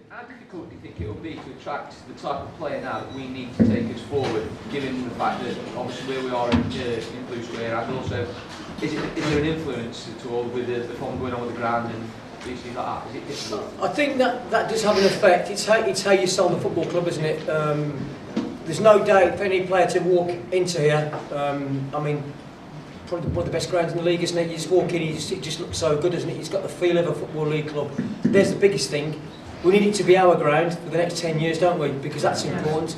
How difficult do you think it will be to attract the type of player now that we need to take us forward, given the fact that obviously where we are in Blue Square, and also is there an influence at all with the problem going on with the ground and things like that? Is it difficult? I think that does have an effect. It's how you sell the football club, isn't it? There's no doubt for any player to walk into here. I mean, probably one of the best grounds in the league, isn't it? You just walk in, it just looks so good, doesn't it? It's got the feel of a football league club. There's the biggest thing. We need it to be our ground for the next 10 years, don't we? Because that's important.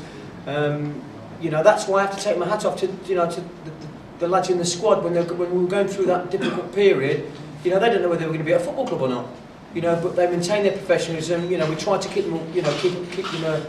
You know, that's why I have to take my hat off to the lads in the squad when we were going through that difficult period. You know, they don't know whether they were going to be at a football club or not. You know, but they maintain their professionalism. You know, we try to keep them, keep them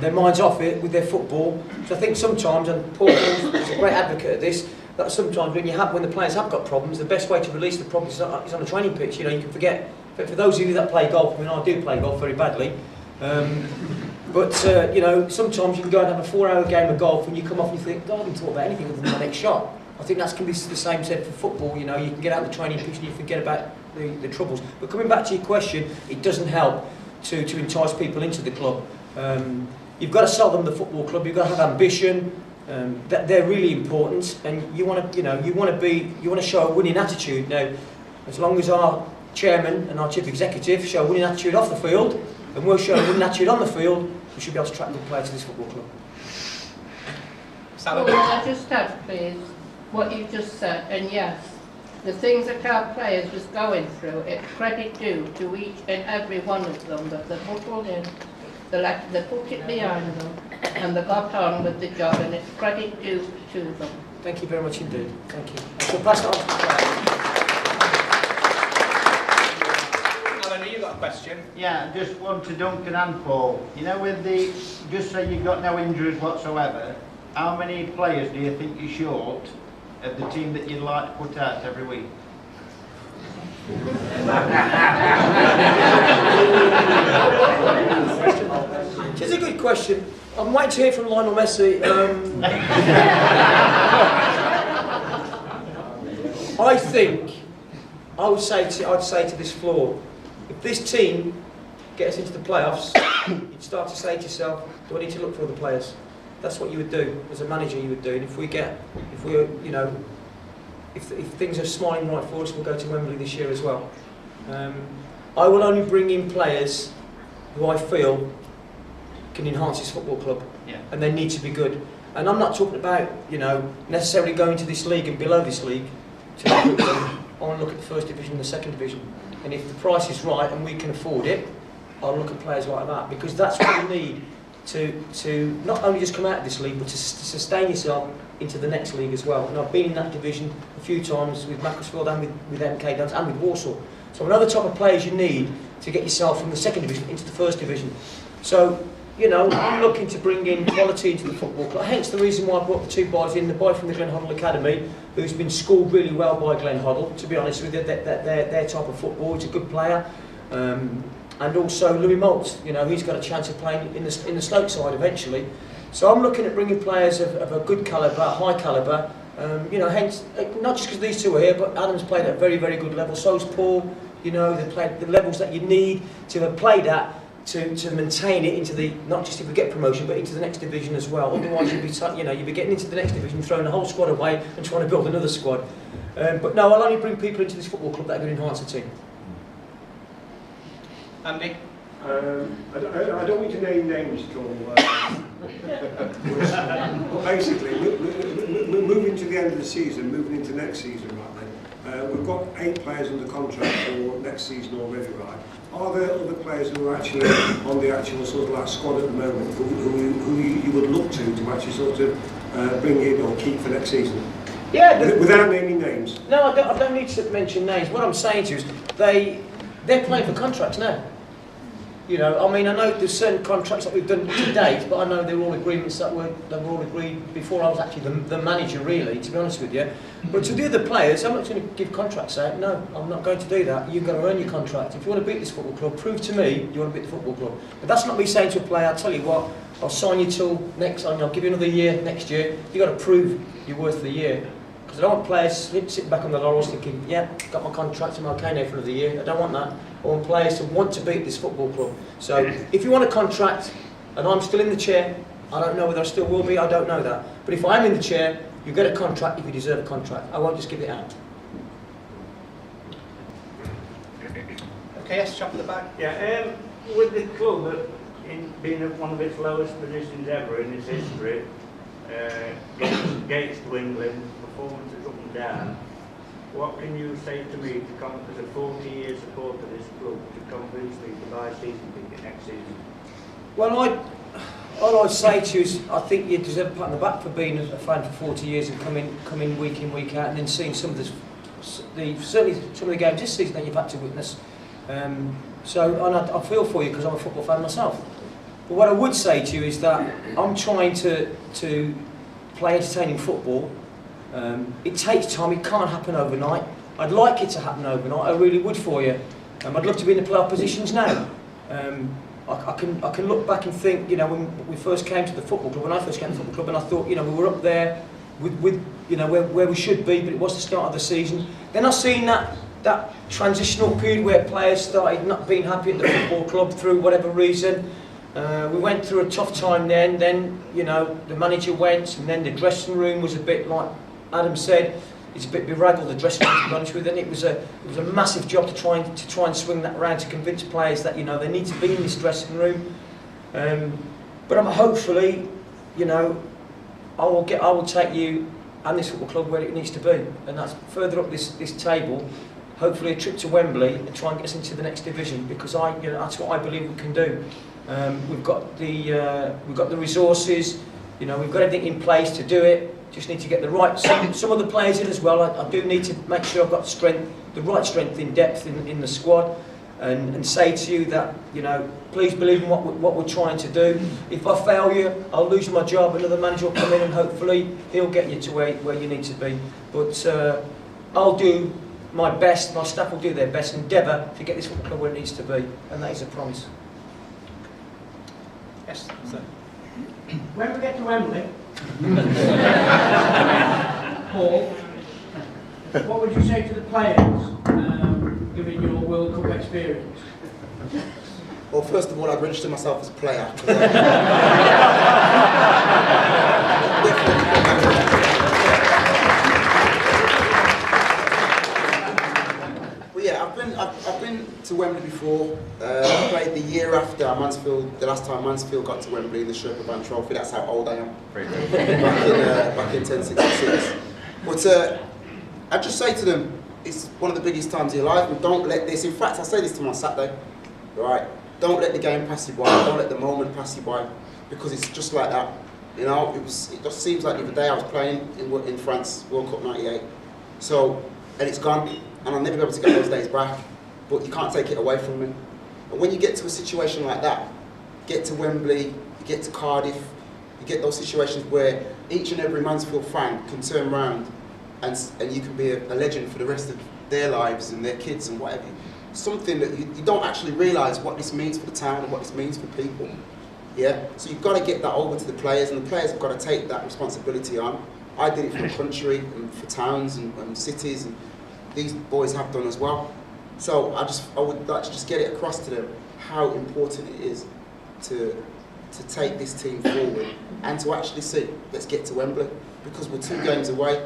their minds off it with their football. So I think sometimes, and Paul is a great advocate of this, that sometimes when the players have got problems, the best way to release the problems is on a training pitch. You know, you can forget. But for those of you that play golf, I mean, I do play golf very badly. You know, sometimes you can go and have a 4-hour game of golf and you come off and you think, God, I haven't thought about anything other than my next shot. I think that can be the same said for football. You know, you can get out the training pitch and you forget about the troubles. But coming back to your question, it doesn't help to entice people into the club. You've got to sell them the football club. You've got to have ambition. That they're really important, and you want to show a winning attitude. Now, as long as our chairman and our chief executive show a winning attitude off the field, and we'll show a winning attitude on the field, we should be able to attract good players to this football club. Well, may I just add, please, what you just said, and yes, the things that our players was going through, it's credit due to each and every one of them, that they put all in, they put it behind them, and they got on with the job, and it's credit due to them. Thank you very much indeed. Thank you. So pass it on. You've got a question? Yeah, just one to Duncan and Paul. You know, with the, just say you've got no injuries whatsoever, how many players do you think you're short of the team that you'd like to put out every week? It's a good question. I'm waiting to hear from Lionel Messi. I think I'd say to this floor, if this team gets into the playoffs, you'd start to say to yourself, do I need to look for other players? That's what you would do as a manager. You would do, and if things are smiling right for us, we'll go to Wembley this year as well. I will only bring in players who I feel can enhance this football club, and they need to be good. And I'm not talking about necessarily going to this league and below this league to look at them. I want to look at the first division and the second division. And if the price is right and we can afford it, I'll look at players like that, because that's what you need to not only just come out of this league, but to sustain yourself into the next league as well. And I've been in that division a few times with Macclesfield and with MK Dons and with Walsall. So another type of players you need to get yourself from the second division into the first division. So, I'm looking to bring in quality into the football club. Hence the reason why I brought the two boys in, the boy from the Glen Hoddle Academy, who's been schooled really well by Glen Hoddle, to be honest with you, their type of football. He's a good player. And also Louis Moult, he's got a chance of playing in the Stoke side eventually. So I'm looking at bringing players of a good calibre, high calibre. Hence, not just because these two are here, but Adam's played at a very, very good level. So's Paul. They played the levels that you need to have played at to maintain it into the, not just if we get promotion, but into the next division as well. Otherwise, you'd be getting into the next division, throwing the whole squad away and trying to build another squad. But no, I'll only bring people into this football club that are going to enhance the team. Andy? I don't want to name names at all. But basically, moving to the end of the season, moving into next season, right? We've got 8 players under contract for next season already, right? Are there other players who are actually on the actual sort of like squad at the moment who you would look to actually sort of bring in or keep for next season? Yeah. Without naming names. No, I don't need to mention names. What I'm saying to you is they're playing for contracts now. I know there's certain contracts that we've done to date, but I know they're all agreements that were all agreed before I was actually the manager, really, to be honest with you. But to the other players, I'm not going to give contracts out. No, I'm not going to do that. You've got to earn your contract. If you want to beat this football club, prove to me you want to beat the football club. But that's not me saying to a player, I'll tell you what, I'll sign you till next, I'll give you another year next year. You've got to prove you're worth the year. Because I don't want players sitting back on the laurels thinking, yeah, got my contract, I'm okay now for another year. I don't want that. I want players to want to be at this football club. So if you want a contract and I'm still in the chair, I don't know whether I still will be, I don't know that. But if I am in the chair, you get a contract if you deserve a contract. I won't just give it out. Okay, yes, chap at the back. Yeah, with the club in being at one of its lowest positions ever in its history, gates dwindling, performances up and down, what can you say to me as a 40-year supporter of this club to convince me to buy a season ticket next season? Well, all I'd say to you is I think you deserve a pat on the back for being a fan for 40 years and coming week in, week out, and then seeing some of certainly some of the games this season that you've had to witness. So I feel for you because I'm a football fan myself. But what I would say to you is that I'm trying to play entertaining football. It takes time, it can't happen overnight. I'd like it to happen overnight, I really would for you. I'd love to be in the playoff positions now. I can look back and think, you know, when we first came to the football club, when I first came to the football club, and I thought, you know, we were up there with you know, where we should be, but it was the start of the season. Then I've seen that transitional period where players started not being happy at the football club through whatever reason. We went through a tough time then, you know, the manager went, and then the dressing room was a bit, like Adam said, it's a bit beraggled, the dressing room, to be honest with you. Then it was a massive job to try and swing that around, to convince players that, you know, they need to be in this dressing room. But I'm hopefully, you know, I will take you and this football club where it needs to be, and that's further up this table. Hopefully a trip to Wembley and try and get us into the next division, because you know, that's what I believe we can do. We've got the resources, you know, we've got everything in place to do it. Just need to get the right some of the players in as well. I do need to make sure I've got the right strength in depth in the squad, and say to you that, you know, please believe in what we're trying to do. If I fail you, I'll lose my job. Another manager will come in and hopefully he'll get you to where you need to be. But I'll do my best, my staff will do their best, endeavour to get this football club where it needs to be, and that is a promise. Yes, sir. When we get to Wembley, Paul, what would you say to the players, given your World Cup experience? Well, first of all, I'd register myself as a player. Well, yeah, I've been to Wembley before. I played the year after the last time Mansfield got to Wembley in the Sherpa Van Trophy. That's how old I am. Back in 1066. But I'd just say to them, it's one of the biggest times of your life, and don't let this. In fact, I say this to them on Saturday. Right? Don't let the game pass you by. Don't let the moment pass you by, because it's just like that. You know, it just seems like the other day I was playing in France, World Cup '98. So, and it's gone, and I'll never be able to get those days back. But you can't take it away from me. And when you get to a situation like that, get to Wembley, you get to Cardiff, you get those situations where each and every Mansfield fan can turn around, and you can be a legend for the rest of their lives and their kids and whatever. Something that you don't actually realise what this means for the town and what this means for people. Yeah? So you've got to get that over to the players, and the players have got to take that responsibility on. I did it for the country and for towns and cities, and these boys have done as well. So I would like to just get it across to them how important it is to take this team forward and to actually say, let's get to Wembley, because we're 3 games away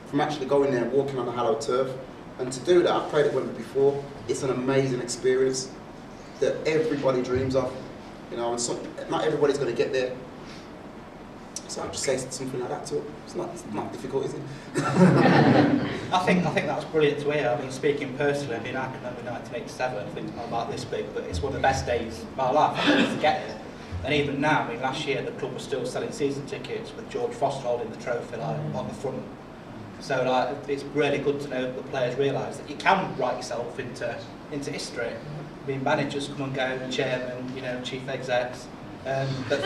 from actually going there and walking on the hallowed turf. And to do that, I've played at Wembley before. It's an amazing experience that everybody dreams of, you know, and not everybody's going to get there. So I'll just say something like that to it. It's not difficult, is it? I think that's brilliant to hear. I mean, speaking personally, I mean, I can remember 1987, I think not about this big, but it's one of the best days of my life. I'll never forget it. And even now, I mean, last year the club was still selling season tickets with George Foster holding the trophy on the front. So it's really good to know that the players realise that you can write yourself into history. I mean, managers come and go, chairman, you know, chief execs. But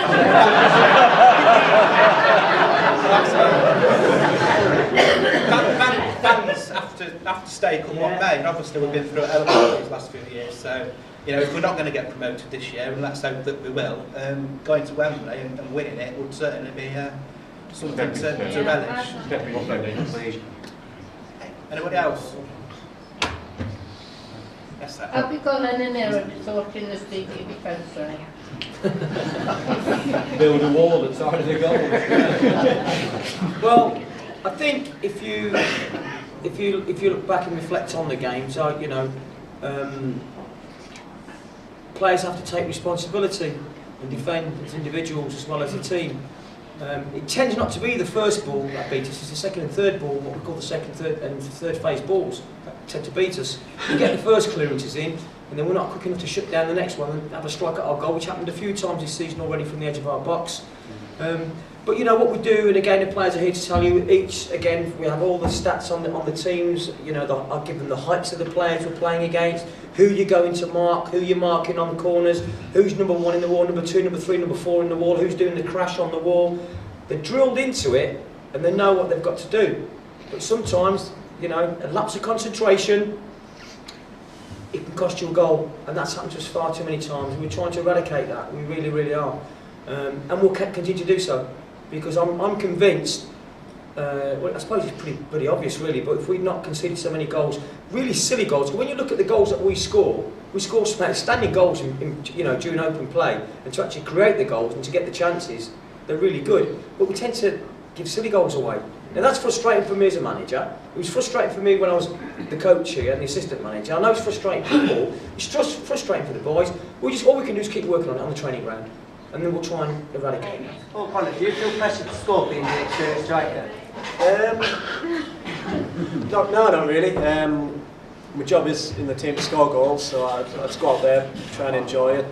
fans have to stay come what may, and obviously we've been through it these last few years. So, you know, if we're not going to get promoted this year, and let's hope that we will, going to Wembley and winning it would certainly be something to relish. Anybody else? Yes, sir. Have you got any nearer to sorting the Steaky defence line? Build a wall that's side of the goal. Well, I think if you look back and reflect on the game, so you know, players have to take responsibility and defend as individuals as well as a team. It tends not to be the first ball that beats us, it's the second and third ball, what we call the second, third and third phase balls that tend to beat us. We get the first clearances in, and then we're not quick enough to shut down the next one and have a strike at our goal, which happened a few times this season already from the edge of our box. But you know what we do, and again the players are here to tell you, again we have all the stats on the teams, you know, I'll give them the heights of the players we're playing against, who you're going to mark, who you're marking on the corners, who's number 1 in the wall, number 2, number 3, number 4 in the wall, who's doing the crash on the wall. They're drilled into it and they know what they've got to do. But sometimes, you know, a lapse of concentration, it can cost you a goal, and that's happened to us far too many times. We're trying to eradicate that, we really, really are. And we'll continue to do so, because I'm convinced, well, I suppose it's pretty obvious really, but if we'd not conceded so many goals, really silly goals, when you look at the goals that we score standing goals in you know, during open play, and to actually create the goals and to get the chances, they're really good, but we tend to give silly goals away. Now that's frustrating for me as a manager. It was frustrating for me when I was the coach here and the assistant manager. I know it's frustrating for people, it's just frustrating for the boys. All we can do is keep working on it on the training ground, and then we'll try and eradicate it. Oh, Connor, do you feel pressure to score being the experienced striker? No, not really. My job is in the team to score goals, so I just go out there, try and enjoy it.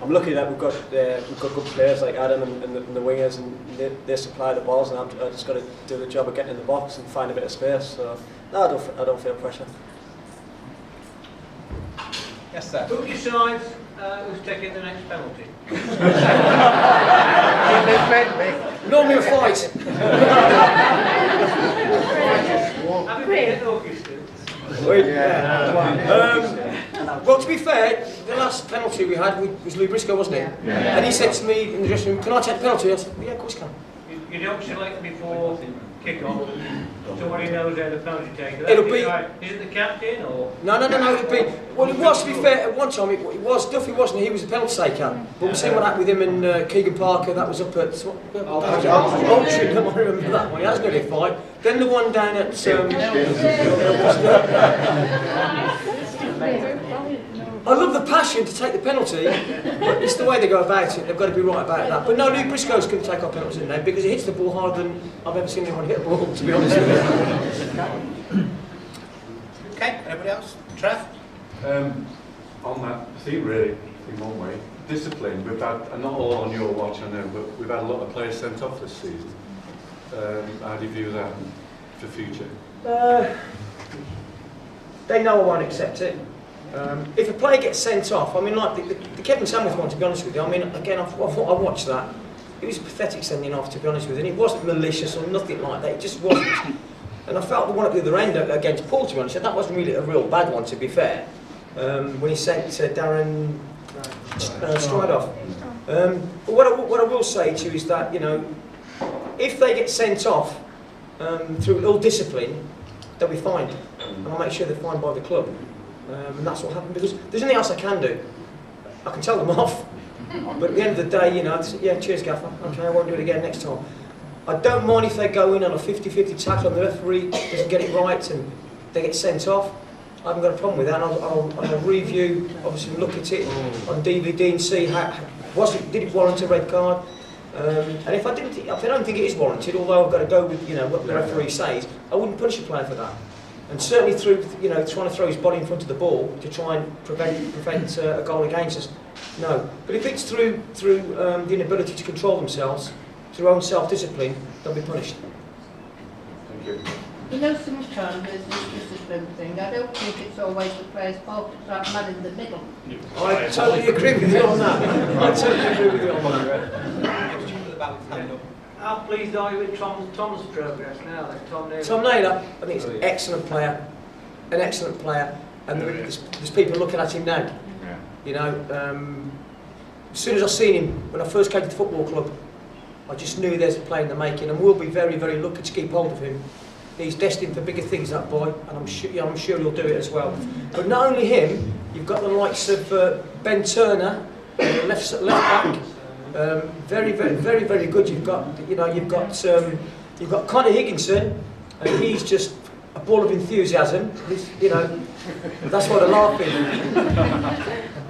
I'm lucky that we've got good players like Adam and the wingers, and they supply the balls, and I've just got to do the job of getting in the box and find a bit of space. So no, I don't feel pressure. Yes, sir. Who decides who's taking the next penalty? Normally a fight. Have you been at Augustin? Well, to be fair, the last penalty we had was Lou Briscoe, wasn't it? Yeah. And he said to me in the dressing room, "Can I take the penalty?" I said, "Yeah, of course you can." You don't select before kick-off, somebody knows how the penalty taker. It'll be... Is it the captain or...? No, it'll be... Well, it was, to be fair, at one time, it was, Duffy wasn't, he was the penalty taker. But we've seen what happened with him and Keegan Parker, that was up at... Altrincham, I remember that one, that was nearly a fight. Then the one down at... I love the passion to take the penalty, but it's the way they go about it. They've got to be right about that. But no, Lou Briscoe's going to take our penalties in there because he hits the ball harder than I've ever seen anyone hit a ball, to be honest with you. Okay, anybody else? Trev? On that theme, really, in one way, discipline. We've had, and not all on your watch, I know, but we've had a lot of players sent off this season. How do you view that for future? They know I won't accept it. If a player gets sent off, I mean, like the Kevin Samuels one, to be honest with you, I mean, again, I watched that. It was pathetic sending off, to be honest with you, and it wasn't malicious or nothing like that, it just wasn't. And I felt the one at the other end against Paul, to be honest, that wasn't really a real bad one, to be fair, when he sent Darren Stride off. But what I will say to you is that, you know, if they get sent off through ill discipline, they'll be fined, and I'll make sure they're fined by the club. And that's what happened, because there's nothing else I can do. I can tell them off, but at the end of the day, you know, yeah, cheers Gaffer, okay, I won't do it again next time. I don't mind if they go in on a 50-50 tackle and the referee doesn't get it right and they get sent off. I haven't got a problem with that, and I'll review, obviously look at it on DVD and see did it warrant a red card. And if I don't think it is warranted, although I've got to go with, you know, what the referee says, I wouldn't punish a player for that. And certainly through, you know, trying to throw his body in front of the ball to try and prevent a goal against us, no. But if it's through the inability to control themselves, through own self-discipline, they'll be punished. Thank you. You know, sometimes there's this discipline thing. I don't think it's always the player's fault. It's that man in the middle. I totally agree with you on that. I totally agree with you on that. How pleased are you with Tom's progress now? Like Tom Naylor, I think he's an excellent player, and there's people looking at him now. Yeah. You know, as soon as I seen him when I first came to the football club, I just knew there's a player in the making, and we'll be very, very lucky to keep hold of him. He's destined for bigger things, that boy, and I'm sure he'll do it as well. But not only him, you've got the likes of Ben Turner, left back. Very, very, very, very good. You've got Connor Higginson, and he's just a ball of enthusiasm. That's why they're laughing.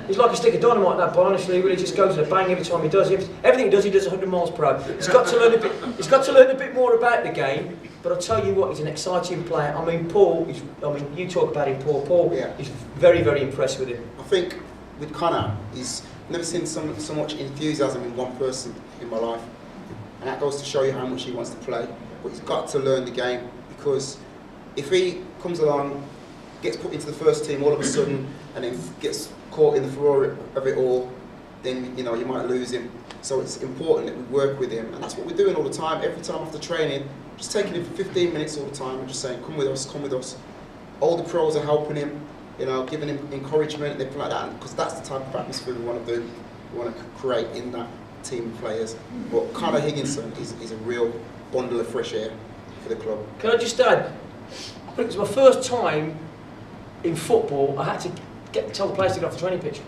He's like a stick of dynamite, that boy. Honestly, he really just goes to a bang every time he does. Everything he does 100 miles per hour. He's got to learn a bit more about the game. But I'll tell you what, he's an exciting player. I mean, Paul. You talk about him, Paul. Paul is very, very impressed with him. I think with Connor, he's never seen so much enthusiasm in one person in my life, and that goes to show you how much he wants to play. But he's got to learn the game, because if he comes along, gets put into the first team all of a sudden, and then gets caught in the furore of it all, then you might lose him. So it's important that we work with him, and that's what we're doing all the time. Every time after training, just taking him for 15 minutes all the time and just saying, come with us, come with us. All the pros are helping him, giving him encouragement and everything like that, because that's the type of atmosphere we want to do. We want to create in that team of players. But Connor Higginson is a real bundle of fresh air for the club. Can I just add, I think it was my first time in football I had to tell the players to get off the training pitch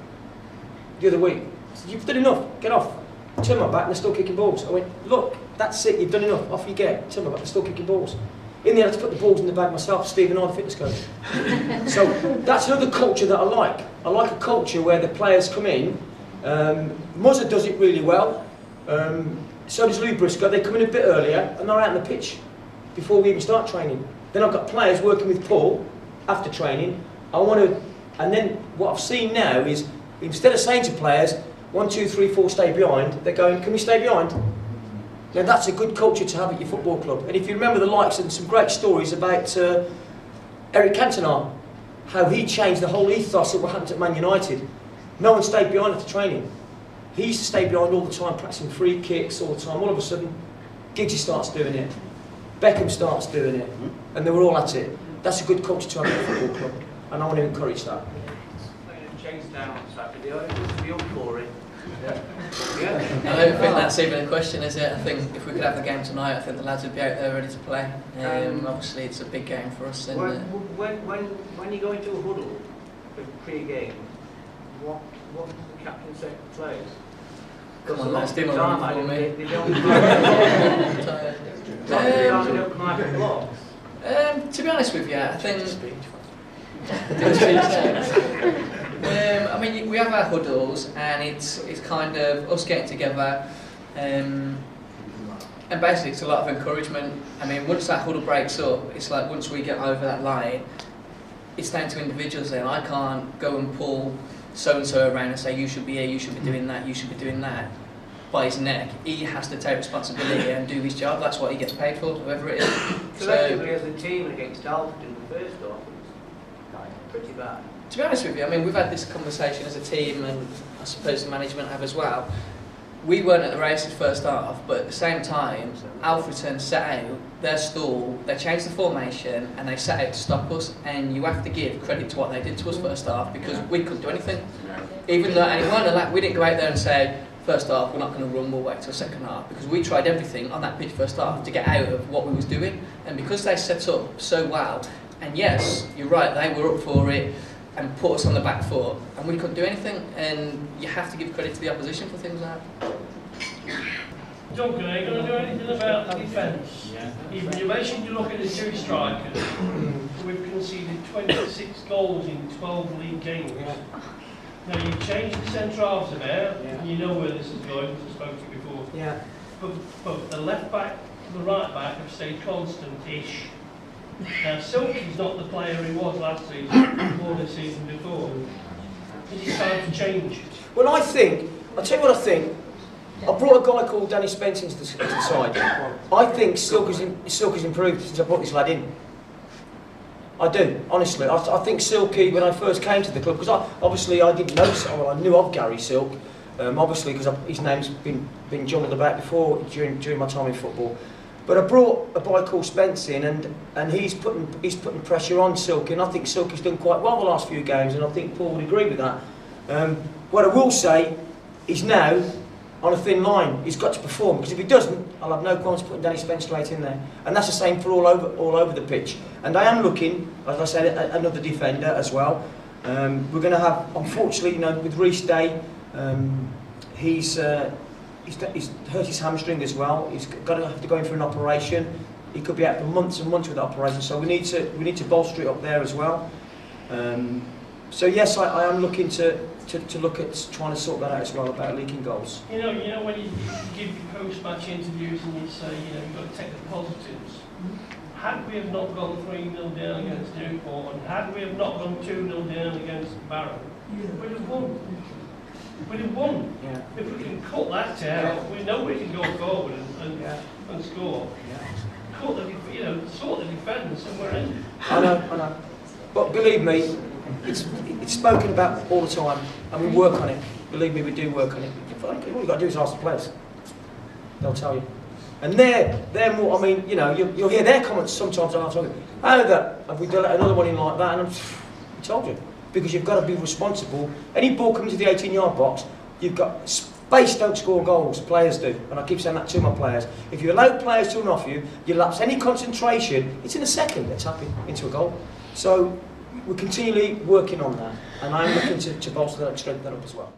the other week. I said, you've done enough, get off. I turned my back and they're still kicking balls. I went, look, that's it, you've done enough, off you get. Turn my back, they're still kicking balls. In the end, I had to put the balls in the bag myself, Stephen I, the fitness coach. So that's another culture that I like. I like a culture where the players come in. Muzza does it really well. So does Lou Briscoe. They come in a bit earlier and they're out on the pitch before we even start training. Then I've got players working with Paul after training. And then what I've seen now is, instead of saying to players, 1, 2, 3, 4, stay behind, they're going, can we stay behind? Now that's a good culture to have at your football club. And if you remember the likes and some great stories about Eric Cantona, how he changed the whole ethos of what happened at Man United. No one stayed behind after training. He used to stay behind all the time, practicing free kicks all the time. All of a sudden, Giggsy starts doing it. Beckham starts doing it. And they were all at it. That's a good culture to have at a football club. And I want to encourage that. Down on Saturday, I think to be up for it. I don't think that's even a question, is it? I think if we could have the game tonight, I think the lads would be out there ready to play. Obviously, it's a big game for us. And, when you go into a huddle for pre-game, what does the captain say to players? Come on, let's do my run for me. They don't come out of blocks. To be honest with you, I think. I mean, we have our huddles, and it's kind of us getting together, and basically it's a lot of encouragement. I mean, once that huddle breaks up, it's like once we get over that line, it's down to individuals. Then I can't go and pull so and so around and say you should be here, you should be doing that, you should be doing that by his neck. He has to take responsibility and do his job. That's what he gets paid for, whoever it is. Collectively, as a team against Alfred in the first half, it was pretty bad. To be honest with you, I mean, we've had this conversation as a team, and I suppose the management have as well. We weren't at the races first half, but at the same time, Alfreton set out their stall, they changed the formation, and they set out to stop us. And you have to give credit to what they did to us first half, because we couldn't do anything. Even though we didn't go out there and say, first half, we're not going to run, we'll wait till second half, because we tried everything on that pitch first half to get out of what we was doing. And because they set up so well, and yes, you're right, they were up for it, and put us on the back foot, and we couldn't do anything. And you have to give credit to the opposition for things like that. Duncan, are you going to do anything about the defence? In relation to looking at the two strikers, we've conceded 26 goals in 12 league games. Now you've changed the centre halves about, and you know where this is going, because I spoke to you before. Yeah. But the left back and the right back have stayed constant-ish. Now, Silky's not the player he was last season, or the season before. Is it time to change? Well, I'll tell you what I think. I brought a guy called Danny Spence into the side. I think Silky's improved since I brought this lad in. I do, honestly. I think Silky, when I first came to the club, because I didn't know, I knew of Gary Silk, obviously because his name's been jumbled about before during my time in football. But I brought a boy called Spence in, and he's putting pressure on Silky, and I think Silky's done quite well the last few games, and I think Paul would agree with that. What I will say is now, on a thin line. He's got to perform, because if he doesn't, I'll have no qualms putting Danny Spence straight in there. And that's the same for all over the pitch. And I am looking, as I said, at another defender as well. We're going to have, unfortunately, with Reece Day, he's hurt his hamstring as well. He's got to have to go in for an operation. He could be out for months and months with the operation. So we need to bolster it up there as well. So yes, I am looking to look at trying to sort that out as well about leaking goals. You know when you give your post-match interviews and you say, you've got to take the positives. Had we have not gone 3-0 down against Newport, and had we have not gone 2-0 down against Barrow, we'd have won. We'd have won. Yeah. If we can cut that out, we know we can go forward and score. Cut the, sort the defence and we're in. I know. But believe me, it's spoken about all the time, and we work on it. Believe me, we do work on it. All you've got to do is ask the players. They'll tell you. And they're more, I mean, you'll hear their comments sometimes when I'm talking, have we done another one in like that? And I told you. Because you've got to be responsible. Any ball coming to the 18-yard box, you've got, space don't score goals, players do. And I keep saying that to my players. If you allow players to run off you, you lapse any concentration, it's in a second they're tapping into a goal. So we're continually working on that. And I'm looking to bolster that and strengthen that up as well.